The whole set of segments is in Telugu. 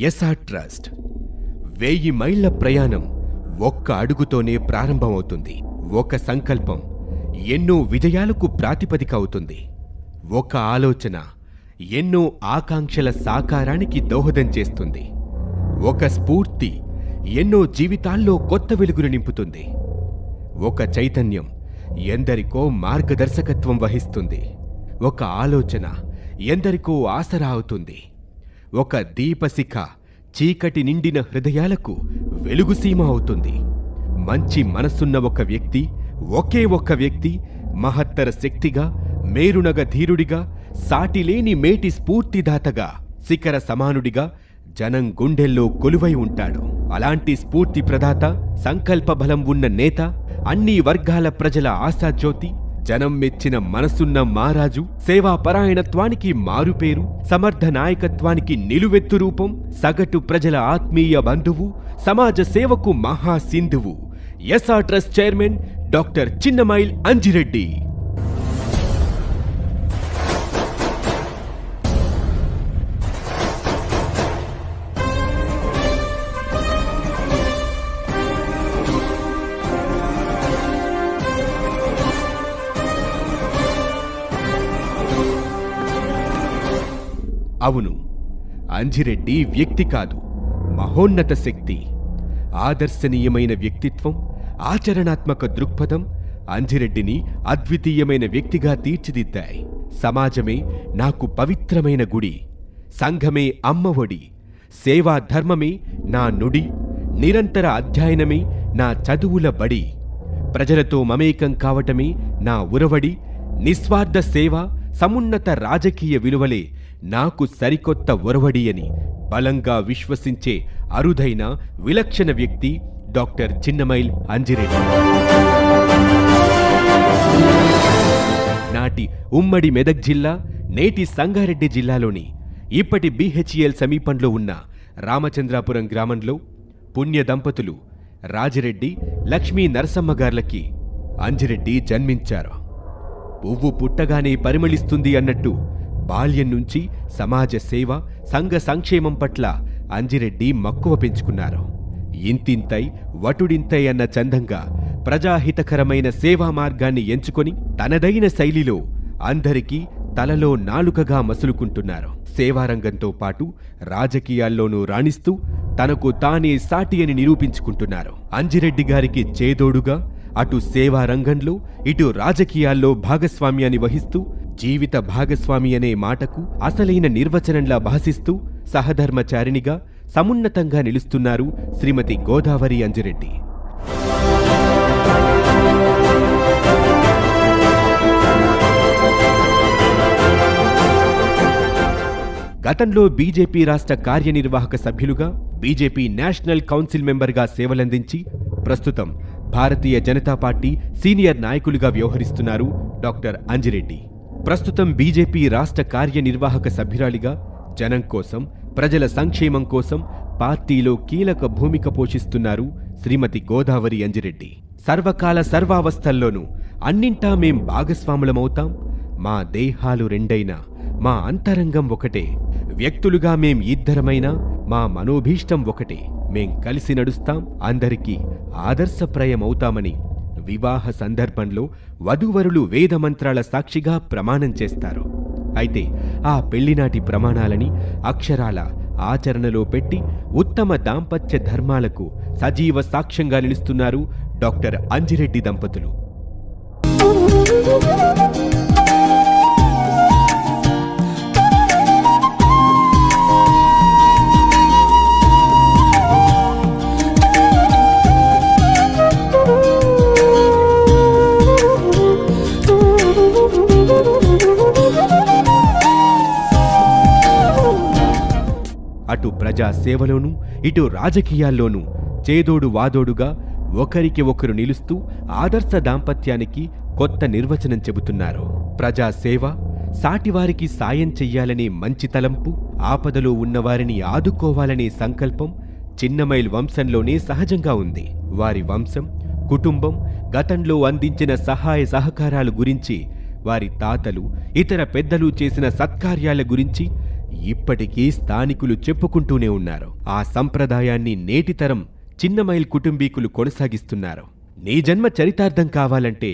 ఎస్ఆర్ ట్రస్ట్ 1000 మైళ్ల ప్రయాణం ఒక్క అడుగుతోనే ప్రారంభమవుతుంది. ఒక సంకల్పం ఎన్నో విజయాలకు ప్రాతిపదిక అవుతుంది. ఒక ఆలోచన ఎన్నో ఆకాంక్షల సాకారానికి దోహదం చేస్తుంది. ఒక స్ఫూర్తి ఎన్నో జీవితాల్లో కొత్త వెలుగులు నింపుతుంది. ఒక చైతన్యం ఎందరికో మార్గదర్శకత్వం వహిస్తుంది. ఒక ఆలోచన ఎందరికో ఆసరా అవుతుంది. ఒక దీపశిఖ చీకటి నిండిన హృదయాలకు వెలుగుసీమ అవుతుంది. మంచి మనసున్న ఒక వ్యక్తి, ఒకే ఒక్క వ్యక్తి మహత్తర శక్తిగా, మేరునగ ధీరుడిగా, సాటిలేని మేటి స్ఫూర్తిదాతగా, శిఖర సమానుడిగా జనం గుండెల్లో కొలువై ఉంటాడు. అలాంటి స్ఫూర్తి ప్రదాత, సంకల్ప బలం ఉన్న నేత, అన్ని వర్గాల ప్రజల ఆశాజ్యోతి, జనం మెచ్చిన మనసున్న మారాజు, సేవాపరాయణత్వానికి మారుపేరు, సమర్థ నాయకత్వానికి నిలువెత్తు రూపం, సగటు ప్రజల ఆత్మీయ బంధువు, సమాజ సేవకు మహాసింధువు SR trust chairman doctor Chinnamail Anji Reddy. అవును, అంజిరెడ్డి వ్యక్తి కాదు, మహోన్నత శక్తి. ఆదర్శనీయమైన వ్యక్తిత్వం, ఆచరణాత్మక దృక్పథం అంజిరెడ్డిని అద్వితీయమైన వ్యక్తిగా తీర్చిదిద్దాయి. సమాజమే నాకు పవిత్రమైన గుడి, సంఘమే అమ్మఒడి, సేవా ధర్మమే నా నుడి, నిరంతర అధ్యయనమే నా చదువుల బడి, ప్రజలతో మమేకం కావటమే నా ఉరవడి, నిస్వార్థ సేవ, సమున్నత రాజకీయ విలువలే నాకు సరికొత్త ఒరవడి అని బలంగా విశ్వసించే అరుదైన విలక్షణ వ్యక్తి డాక్టర్ చిన్నమైల్ అంజిరెడ్డి. నాటి ఉమ్మడి మెదక్ జిల్లా, నేటి సంగారెడ్డి జిల్లాలోని ఇప్పటి BHEL సమీపంలో ఉన్న రామచంద్రాపురం గ్రామంలో పుణ్య దంపతులు రాజిరెడ్డి, లక్ష్మీ నరసమ్మగార్లకి అంజిరెడ్డి జన్మించారు. పువ్వు పుట్టగానే పరిమళిస్తుంది అన్నట్టు బాల్యం నుంచి సమాజ సేవ, సంఘ సంక్షేమం పట్ల అంజిరెడ్డి మక్కువ పెంచుకున్నారు. ఇంతింతై వటుడింతై అన్న చందంగా ప్రజాహితకరమైన సేవా మార్గాన్ని ఎంచుకొని తనదైన శైలిలో అందరికీ తలలో నాలుకగా మసులుకుంటున్నారు. సేవారంగంతో పాటు రాజకీయాల్లోనూ రాణిస్తూ తనకు తానే సాటి అని నిరూపించుకుంటున్నారు. అంజిరెడ్డి గారికి చేదోడుగా అటు సేవా రంగంలో, ఇటు రాజకీయాల్లో భాగస్వామ్యాన్ని వహిస్తూ, జీవిత భాగస్వామి అనే మాటకు అసలైన నిర్వచనంలా భాసిస్తూ సహధర్మచారిణిగా సమున్నతంగా నిలుస్తున్నారు శ్రీమతి గోదావరి అంజిరెడ్డి. గతంలో బీజేపీ రాష్ట్ర కార్యనిర్వాహక సభ్యులుగా, బీజేపీ నేషనల్ కౌన్సిల్ మెంబర్గా సేవలందించి ప్రస్తుతం భారతీయ జనతా పార్టీ సీనియర్ నాయకులుగా వ్యవహరిస్తున్నారు డాక్టర్ అంజిరెడ్డి. ప్రస్తుతం బీజేపీ రాష్ట్ర కార్యనిర్వాహక సభ్యురాలిగా జనం కోసం, ప్రజల సంక్షేమం కోసం పార్టీలో కీలక భూమిక పోషిస్తున్నారు శ్రీమతి గోదావరి అంజిరెడ్డి. సర్వకాల సర్వావస్థల్లోనూ అన్నింటా మేం భాగస్వాములమవుతాం, మా దేహాలు రెండైనా మా అంతరంగం ఒకటే, వ్యక్తులుగా మేం ఇద్దరమైనా మా మనోభీష్టం ఒకటే, మేం కలిసి నడుస్తాం, అందరికీ ఆదర్శప్రాయమవుతామని వివాహ సందర్భంలో వధూవరులు వేదమంత్రాల సాక్షిగా ప్రమాణం చేస్తారు. అయితే ఆ పెళ్లినాటి ప్రమాణాలని అక్షరాల ఆచరణలో పెట్టి ఉత్తమ దాంపత్య ధర్మాలకు సజీవ సాక్ష్యంగా నిలుస్తున్నారు డాక్టర్ అంజిరెడ్డి దంపతులు. అటు ప్రజా సేవలోనూ, ఇటు రాజకీయాల్లోనూ చేదోడు వాదోడుగా ఒకరికి ఒకరు నిలుస్తూ ఆదర్శ దాంపత్యానికి కొత్త నిర్వచనం చెబుతున్నారు. ప్రజాసేవ, సాటివారికి సాయం చెయ్యాలనే మంచి తలంపు, ఆపదలో ఉన్నవారిని ఆదుకోవాలనే సంకల్పం చిన్నమైల్ వంశంలోనే సహజంగా ఉంది. వారి వంశం, కుటుంబం గతంలో అందించిన సహాయ సహకారాల గురించి, వారి తాతలు, ఇతర పెద్దలు చేసిన సత్కార్యాల గురించి ఇప్పటికీ స్థానికులు చెప్పుకుంటూనే ఉన్నారు. ఆ సంప్రదాయాన్ని నేటితరం చిన్నమైల్ కుటుంబీకులు కొనసాగిస్తున్నారు. నీ జన్మ చరితార్థం కావాలంటే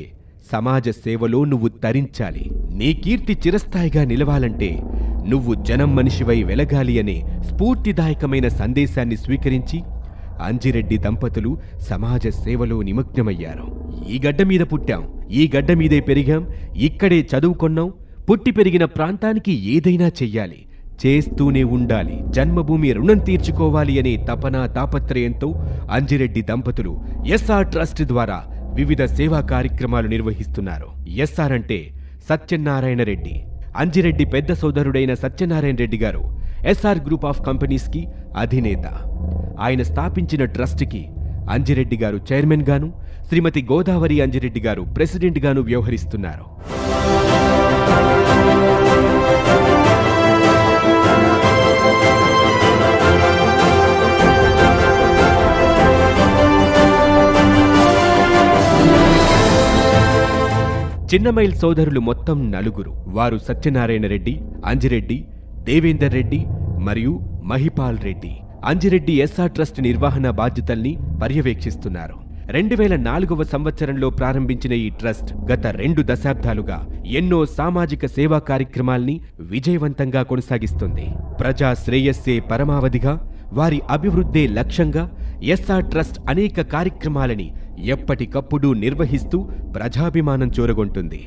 సమాజ సేవలో నువ్వు తరించాలి. నీ కీర్తి చిరస్థాయిగా నిలవాలంటే నువ్వు జనం మనిషివై వెలగాలి అనే స్ఫూర్తిదాయకమైన సందేశాన్ని స్వీకరించి అంజిరెడ్డి దంపతులు సమాజ సేవలో నిమగ్నమయ్యారు. ఈ గడ్డ మీద పుట్టాం, ఈ గడ్డ మీదే పెరిగాం, ఇక్కడే చదువుకొన్నాం, పుట్టి పెరిగిన ప్రాంతానికి ఏదైనా చెయ్యాలి, చేస్తూనే ఉండాలి, జన్మభూమి రుణం తీర్చుకోవాలి అనే తపన తాపత్రయంతో అంజిరెడ్డి దంపతులు ఎస్ఆర్ ట్రస్ట్ ద్వారా వివిధ సేవా కార్యక్రమాలు నిర్వహిస్తున్నారు. ఎస్ఆర్ అంటే సత్యనారాయణ రెడ్డి. అంజిరెడ్డి పెద్ద సోదరుడైన సత్యనారాయణ రెడ్డి గారు ఎస్ఆర్ గ్రూప్ ఆఫ్ కంపెనీస్కి అధినేత. ఆయన స్థాపించిన ట్రస్ట్కి అంజిరెడ్డి గారు చైర్మన్ గాను, శ్రీమతి గోదావరి అంజిరెడ్డి గారు ప్రెసిడెంట్ గాను వ్యవహరిస్తున్నారు. చిన్నమైల్ సోదరులు మొత్తం నలుగురు. వారు సత్యనారాయణ రెడ్డి, అంజిరెడ్డి, దేవేందర్ రెడ్డి మరియు మహిపాల్ రెడ్డి. అంజిరెడ్డి ఎస్ఆర్ ట్రస్ట్ నిర్వహణ బాధ్యతల్ని పర్యవేక్షిస్తున్నారు. 2004వ సంవత్సరంలో ప్రారంభించిన ఈ ట్రస్ట్ గత 2 దశాబ్దాలుగా ఎన్నో సామాజిక సేవా కార్యక్రమాల్ని విజయవంతంగా కొనసాగిస్తుంది. ప్రజా శ్రేయస్సే పరమావధిగా, వారి అభివృద్ధే లక్ష్యంగా ఎస్ఆర్ ట్రస్ట్ అనేక కార్యక్రమాలని ఎప్పటికప్పుడు నిర్వహిస్తూ ప్రజాభిమానం చూరగొంటుంది.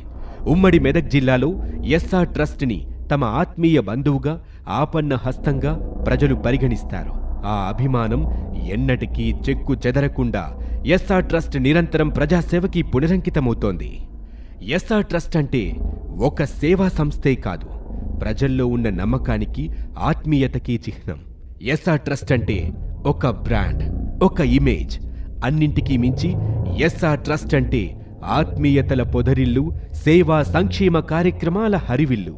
ఉమ్మడి మెదక్ జిల్లాలో ఎస్ఆర్ ట్రస్ట్ని తమ ఆత్మీయ బంధువుగా, ఆపన్న హస్తంగా ప్రజలు పరిగణిస్తారు. ఆ అభిమానం ఎన్నటికీ చెక్కు చెదరకుండా ఎస్ఆర్ ట్రస్ట్ నిరంతరం ప్రజాసేవకి పునరంకితమవుతోంది. ఎస్ఆర్ ట్రస్ట్ అంటే ఒక సేవా సంస్థే కాదు, ప్రజల్లో ఉన్న నమ్మకానికి, ఆత్మీయతకి చిహ్నం. ఎస్ఆర్ ట్రస్ట్ అంటే ఒక బ్రాండ్, ఒక ఇమేజ్. అన్నింటికీ మించి ఎస్ఆర్ ట్రస్ట్ అంటే ఆత్మీయతల పొదరిల్లు, సేవా సంక్షేమ కార్యక్రమాల హరివిల్లు.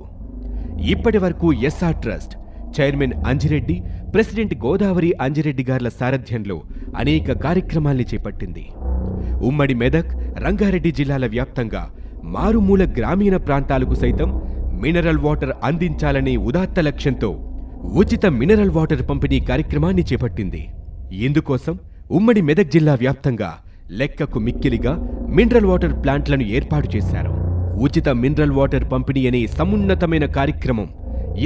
ఇప్పటి వరకు SR trust chairman Anji Reddy, president Godavari Anji Reddy గార్ల సారథ్యంలో అనేక కార్యక్రమాల్ని చేపట్టింది. ఉమ్మడి మెదక్, రంగారెడ్డి జిల్లాల వ్యాప్తంగా మారుమూల గ్రామీణ ప్రాంతాలకు సైతం మినరల్ వాటర్ అందించాలనే ఉదాత్త లక్ష్యంతో ఉచిత మినరల్ వాటర్ పంపిణీ కార్యక్రమాన్ని చేపట్టింది. ఇందుకోసం ఉమ్మడి మెదక్ జిల్లా వ్యాప్తంగా లెక్కకు మిక్కిలిగా మినరల్ వాటర్ ప్లాంట్లను ఏర్పాటు చేశారు. ఉచిత మినరల్ వాటర్ పంపిణీ అనే సమున్నతమైన కార్యక్రమం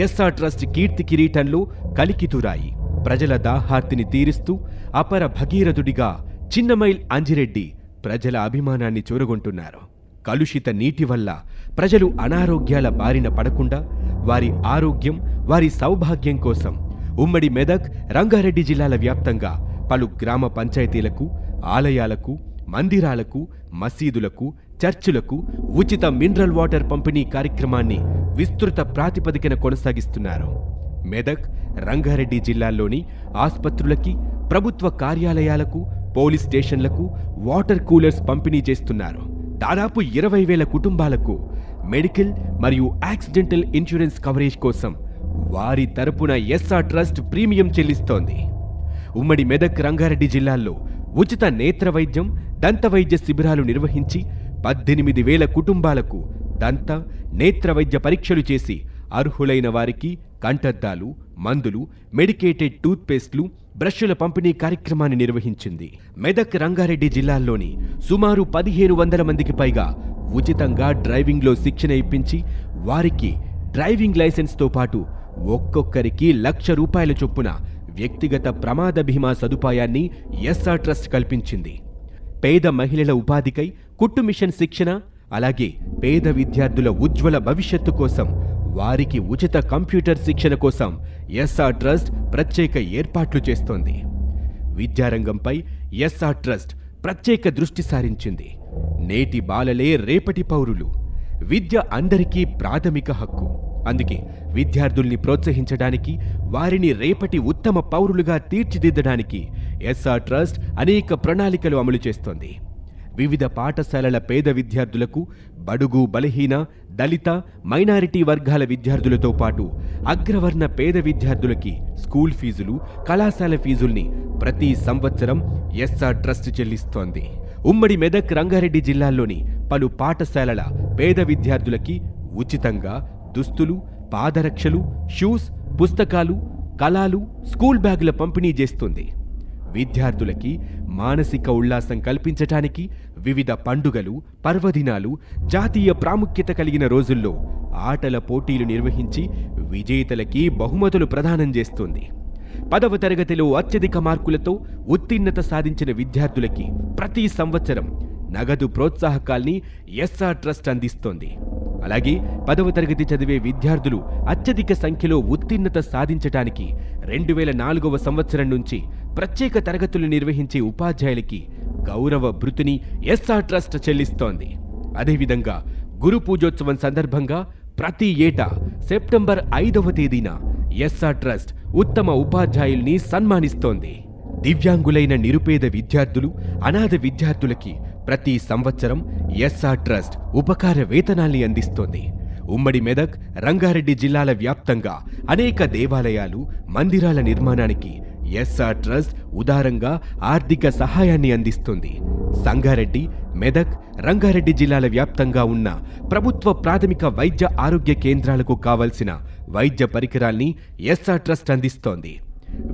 ఎస్ఆర్ ట్రస్ట్ కీర్తి కిరీటంలో కలికితురాయి. ప్రజల దాహార్తిని తీరుస్తూ అపర భగీరథుడిగా చిన్నమైల్ అంజిరెడ్డి ప్రజల అభిమానాన్ని చూరగొంటున్నారు. కలుషిత నీటి వల్ల ప్రజలు అనారోగ్యాల బారిన పడకుండా వారి ఆరోగ్యం, వారి సౌభాగ్యం కోసం ఉమ్మడి మెదక్, రంగారెడ్డి జిల్లాల వ్యాప్తంగా పలు గ్రామ పంచాయతీలకు, ఆలయాలకు, మందిరాలకు, మసీదులకు, చర్చులకు ఉచిత మినరల్ వాటర్ పంపిణీ కార్యక్రమాన్ని విస్తృత ప్రాతిపదికన కొనసాగిస్తున్నారు. మెదక్, రంగారెడ్డి జిల్లాల్లోని ఆస్పత్రులకి, ప్రభుత్వ కార్యాలయాలకు, పోలీస్ స్టేషన్లకు వాటర్ కూలర్స్ పంపిణీ చేస్తున్నారు. దాదాపు 20,000 కుటుంబాలకు మెడికల్ మరియు యాక్సిడెంటల్ ఇన్సూరెన్స్ కవరేజ్ కోసం వారి తరపున ఎస్ఆర్ ట్రస్ట్ ప్రీమియం చెల్లిస్తోంది. ఉమ్మడి మెదక్, రంగారెడ్డి జిల్లాల్లో ఉచిత నేత్ర వైద్యం, దంత వైద్య శిబిరాలు నిర్వహించి 18,000 కుటుంబాలకు దంత, నేత్ర వైద్య పరీక్షలు చేసి అర్హులైన వారికి కంటద్దాలు, మందులు, మెడికేటెడ్ టూత్పేస్ట్లు, బ్రష్ల పంపిణీ కార్యక్రమాన్ని నిర్వహించింది. మెదక్, రంగారెడ్డి జిల్లాల్లోని సుమారు 1,500 మందికి పైగా ఉచితంగా డ్రైవింగ్లో శిక్షణ ఇప్పించి వారికి డ్రైవింగ్ లైసెన్స్తో పాటు ఒక్కొక్కరికి ₹1,00,000 చొప్పున వ్యక్తిగత ప్రమాద బీమా సదుపాయాన్ని ఎస్ఆర్ ట్రస్ట్ కల్పించింది. పేద మహిళల ఉపాధికై కుట్టు మిషన్ శిక్షణ, అలాగే పేద విద్యార్థుల ఉజ్వల భవిష్యత్తు కోసం వారికి ఉచిత కంప్యూటర్ శిక్షణ కోసం ఎస్ఆర్ ట్రస్ట్ ప్రత్యేక ఏర్పాట్లు చేస్తోంది. విద్యారంగంపై ఎస్ఆర్ ట్రస్ట్ ప్రత్యేక దృష్టి సారించింది. నేటి బాలలే రేపటి పౌరులు. విద్య అందరికీ ప్రాథమిక హక్కు. అందుకే విద్యార్థుల్ని ప్రోత్సహించడానికి, వారిని రేపటి ఉత్తమ పౌరులుగా తీర్చిదిద్దడానికి ఎస్ఆర్ ట్రస్ట్ అనేక ప్రణాళికలు అమలు చేస్తోంది. వివిధ పాఠశాలల పేద విద్యార్థులకు, బడుగు బలహీన, దళిత, మైనారిటీ వర్గాల విద్యార్థులతో పాటు అగ్రవర్ణ పేద విద్యార్థులకి స్కూల్ ఫీజులు, కళాశాల ఫీజుల్ని ప్రతి సంవత్సరం ఎస్ఆర్ ట్రస్ట్ చెల్లిస్తోంది. ఉమ్మడి మెదక్, రంగారెడ్డి జిల్లాల్లోని పలు పాఠశాలల పేద విద్యార్థులకి ఉచితంగా దుస్తులు, పాదరక్షలు, షూస్, పుస్తకాలు, కళాలు, స్కూల్ బ్యాగుల పంపిణీ చేస్తుంది. విద్యార్థులకి మానసిక ఉల్లాసం కల్పించటానికి వివిధ పండుగలు, పర్వదినాలు, జాతీయ ప్రాముఖ్యత కలిగిన రోజుల్లో ఆటల పోటీలు నిర్వహించి విజేతలకి బహుమతులు ప్రదానం చేస్తుంది. 10వ తరగతిలో అత్యధిక మార్కులతో ఉత్తీర్ణత సాధించిన విద్యార్థులకి ప్రతి సంవత్సరం నగదు ప్రోత్సాహకాల్ని ఎస్ఆర్ ట్రస్ట్ అందిస్తోంది. అలాగే 10వ తరగతి చదివే విద్యార్థులు అత్యధిక సంఖ్యలో ఉత్తీర్ణత సాధించటానికి 2004వ సంవత్సరం నుంచి ప్రత్యేక తరగతులు నిర్వహించే ఉపాధ్యాయులకి గౌరవ భృతిని ఎస్ఆర్ ట్రస్ట్ చెల్లిస్తోంది. అదేవిధంగా గురు పూజోత్సవం సందర్భంగా ప్రతి ఏటా సెప్టెంబర్ 5వ తేదీన ఎస్ఆర్ ట్రస్ట్ ఉత్తమ ఉపాధ్యాయుల్ని సన్మానిస్తోంది. దివ్యాంగులైన నిరుపేద విద్యార్థులు, అనాథ విద్యార్థులకి ప్రతి సంవత్సరం ఎస్ఆర్ ట్రస్ట్ ఉపకార వేతనాల్ని అందిస్తోంది. ఉమ్మడి మెదక్, రంగారెడ్డి జిల్లాల వ్యాప్తంగా అనేక దేవాలయాలు, మందిరాల నిర్మాణానికి ఎస్ఆర్ ట్రస్ట్ ఉదారంగా ఆర్థిక సహాయాన్ని అందిస్తుంది. సంగారెడ్డి, మెదక్, రంగారెడ్డి జిల్లాల వ్యాప్తంగా ఉన్న ప్రభుత్వ ప్రాథమిక వైద్య ఆరోగ్య కేంద్రాలకు కావలసిన వైద్య పరికరాల్ని ఎస్ఆర్ ట్రస్ట్ అందిస్తోంది.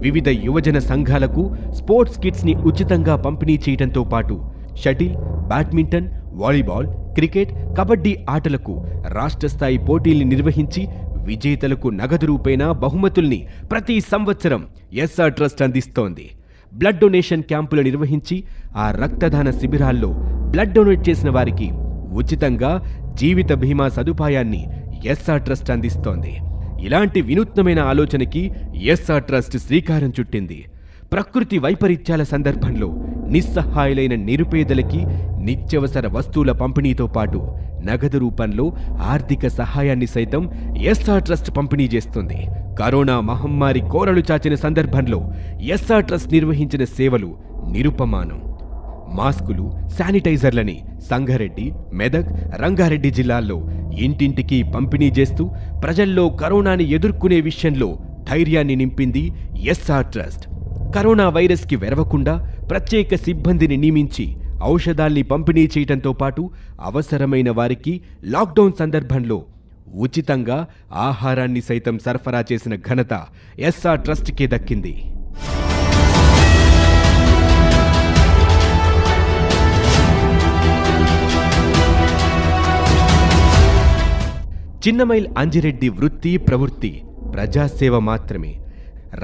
వివిధ యువజన సంఘాలకు స్పోర్ట్స్ కిట్స్ ని ఉచితంగా పంపిణీ చేయడంతో పాటు shuttle, badminton, volleyball, cricket, kabaddi ఆటలకు రాష్ట్ర స్థాయి పోటీల్ని నిర్వహించి విజేతలకు నగదు రూపేణా బహుమతుల్ని ప్రతి సంవత్సరం ఎస్ఆర్ ట్రస్ట్ అందిస్తోంది. బ్లడ్ డొనేషన్ క్యాంపులు నిర్వహించి ఆ రక్తదాన శిబిరాల్లో బ్లడ్ డొనేట్ చేసిన వారికి ఉచితంగా జీవిత బీమా సదుపాయాన్ని ఎస్ఆర్ ట్రస్ట్ అందిస్తోంది. ఇలాంటి వినూత్నమైన ఆలోచనకి ఎస్ఆర్ ట్రస్ట్ శ్రీకారం చుట్టింది. ప్రకృతి వైపరీత్యాల సందర్భంలో నిస్సహాయులైన నిరుపేదలకి నిత్యవసర వస్తువుల పంపిణీతో పాటు నగదు రూపంలో ఆర్థిక సహాయాన్ని సైతం ఎస్ఆర్ ట్రస్ట్ పంపిణీ చేస్తుంది. కరోనా మహమ్మారి కోరలు చాచిన సందర్భంలో ఎస్ఆర్ ట్రస్ట్ నిర్వహించిన సేవలు నిరుపమానం. మాస్కులు, శానిటైజర్లని సంగారెడ్డి, మెదక్, రంగారెడ్డి జిల్లాల్లో ఇంటింటికి పంపిణీ చేస్తూ ప్రజల్లో కరోనాని ఎదుర్కొనే విషయంలో ధైర్యాన్ని నింపింది ఎస్ఆర్ ట్రస్ట్. కరోనా వైరస్కి వెరవకుండా ప్రత్యేక సిబ్బందిని నియమించి ఔషధాల్ని పంపిణీ చేయడంతో పాటు అవసరమైన వారికి లాక్డౌన్ సందర్భంలో ఉచితంగా ఆహారాన్ని సైతం సరఫరా చేసిన ఘనత ఎస్ఆర్ ట్రస్ట్కే దక్కింది. చిన్నమైల్ అంజిరెడ్డి వృత్తి ప్రవృత్తి ప్రజాసేవ మాత్రమే.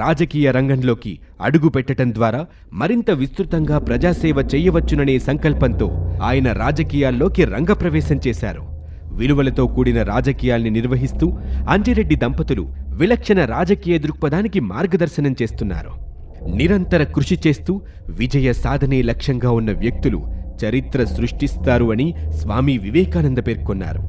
రాజకీయ రంగంలోకి అడుగు పెట్టడం ద్వారా మరింత విస్తృతంగా ప్రజాసేవ చేయవచ్చుననే సంకల్పంతో ఆయన రాజకీయాల్లోకి రంగప్రవేశం చేశారు. విలువలతో కూడిన రాజకీయాల్ని నిర్వహిస్తూ అంజిరెడ్డి దంపతులు విలక్షణ రాజకీయ దృక్పథానికి మార్గదర్శనం చేస్తున్నారు. నిరంతర కృషి చేస్తూ విజయ సాధనే లక్ష్యంగా ఉన్న వ్యక్తులు చరిత్ర సృష్టిస్తారు అని స్వామి వివేకానంద పేర్కొన్నారు.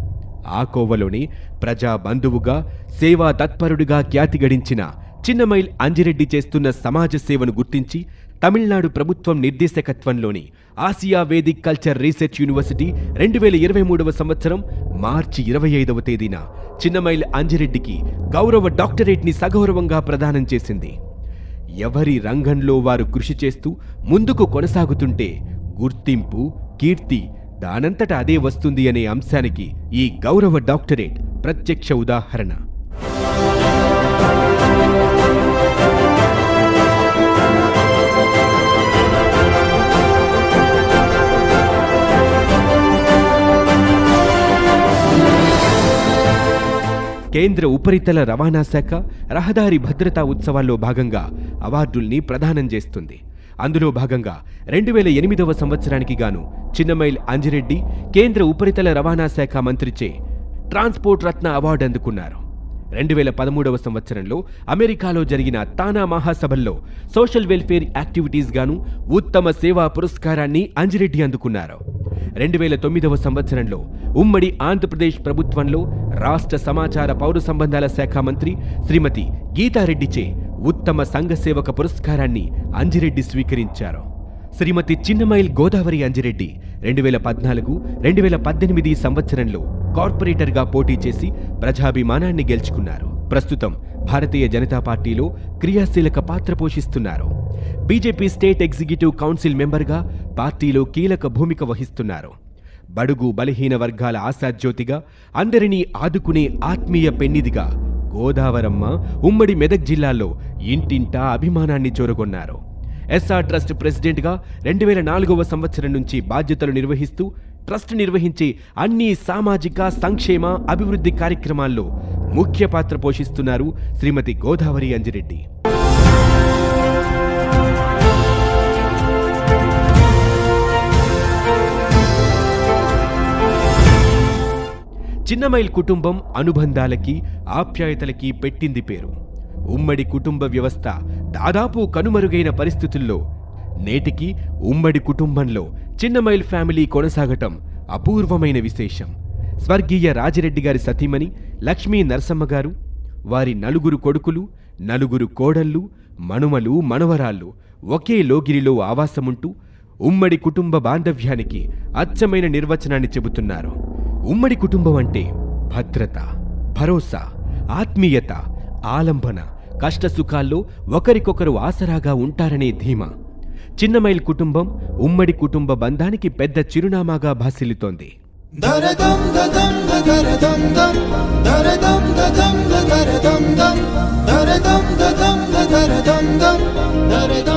ఆ కోవలోనే ప్రజా బంధువుగా, సేవా తత్పరుడిగా ఖ్యాతి గడించిన చిన్నమైల్ అంజిరెడ్డి చేస్తున్న సమాజ సేవను గుర్తించి తమిళనాడు ప్రభుత్వం నిర్దేశకత్వంలోని Asia Vedic culture research university 2023వ సంవత్సరం మార్చి 25వ తేదీన చిన్నమైల్ అంజిరెడ్డికి గౌరవ డాక్టరేట్ని సగౌరవంగా ప్రదానం చేసింది. ఎవరి రంగంలో వారు కృషి చేస్తూ ముందుకు కొనసాగుతుంటే గుర్తింపు, కీర్తి దానంతట అదే వస్తుంది అనే అంశానికి ఈ గౌరవ డాక్టరేట్ ప్రత్యక్ష ఉదాహరణ. కేంద్ర ఉపరితల రవాణా శాఖ రహదారి భద్రతా ఉత్సవాల్లో భాగంగా అవార్డుల్ని ప్రదానం చేస్తుంది. అందులో భాగంగా 2008వ సంవత్సరానికి గాను చిన్నమైల్ అంజిరెడ్డి కేంద్ర ఉపరితల రవాణా శాఖ మంత్రిచే ట్రాన్స్పోర్ట్ రత్న అవార్డు అందుకున్నారు. 2013వ సంవత్సరంలో అమెరికాలో జరిగిన తానా మహాసభల్లో సోషల్ వెల్ఫేర్ యాక్టివిటీస్ గాను ఉత్తమ సేవా పురస్కారాన్ని అంజిరెడ్డి అందుకున్నారు. 2009వ సంవత్సరంలో ఉమ్మడి ఆంధ్రప్రదేశ్ ప్రభుత్వంలో రాష్ట్ర సమాచార పౌర సంబంధాల శాఖ మంత్రి శ్రీమతి గీతారెడ్డిచే ఉత్తమ సంఘ సేవక పురస్కారాన్ని అంజిరెడ్డి స్వీకరించారు. శ్రీమతి చిన్నమైల్ గోదావరి అంజిరెడ్డి 2014, 2018 సంవత్సరంలో కార్పొరేటర్గా పోటీ చేసి ప్రజాభిమానాన్ని గెలుచుకున్నారు. ప్రస్తుతం భారతీయ జనతా పార్టీలో క్రియాశీలక పాత్ర పోషిస్తున్నారు. బీజేపీ స్టేట్ ఎగ్జిక్యూటివ్ కౌన్సిల్ మెంబర్గా పార్టీలో కీలక భూమిక వహిస్తున్నారు. బడుగు బలహీన వర్గాల ఆశాజ్యోతిగా, అందరినీ ఆదుకునే ఆత్మీయ పెన్నిదిగా గోదావరమ్మ ఉమ్మడి మెదక్ జిల్లాలో ఇంటింటా అభిమానాన్ని చూరగొన్నారు. ఎస్ఆర్ ట్రస్ట్ ప్రెసిడెంట్గా 2004వ సంవత్సరం నుంచి బాధ్యతలు నిర్వహిస్తూ ట్రస్ట్ నిర్వహించే అన్ని సామాజిక సంక్షేమ అభివృద్ధి కార్యక్రమాల్లో ముఖ్య పాత్ర పోషిస్తున్నారు శ్రీమతి గోదావరి అంజిరెడ్డి. చిన్నమైల్ కుటుంబం అనుబంధాలకి ఆప్యాయతలకి పెట్టింది పేరు. ఉమ్మడి కుటుంబ వ్యవస్థ దాదాపు కనుమరుగైన పరిస్థితుల్లో నేటికి ఉమ్మడి కుటుంబంలో చిన్నమైల్ ఫ్యామిలీ కొనసాగటం అపూర్వమైన విశేషం. స్వర్గీయ రాజిరెడ్డి గారి సతీమణి లక్ష్మీ నరసమ్మ గారు, వారి 4 కొడుకులు, 4 కోడళ్ళు, మనుమలు, మనవరాళ్ళు ఒకే లోగిరిలో ఆవాసముంటూ ఉమ్మడి కుటుంబ బాంధవ్యానికి అచ్చమైన నిర్వచనాన్ని చెబుతున్నారు. ఉమ్మడి కుటుంబం అంటే భద్రత, భరోసా, ఆత్మీయత, ఆలంబన, కష్టసుఖాల్లో ఒకరికొకరు ఆసరాగా ఉంటారనే ధీమా. చిన్నమైల్ కుటుంబం ఉమ్మడి కుటుంబ బంధానికి పెద్ద చిరునామాగా భాసిల్లుతోంది. దరదం దదం దరదం దం దరదం దదం దరదం దం దరదం దదం దరదం దం దరదం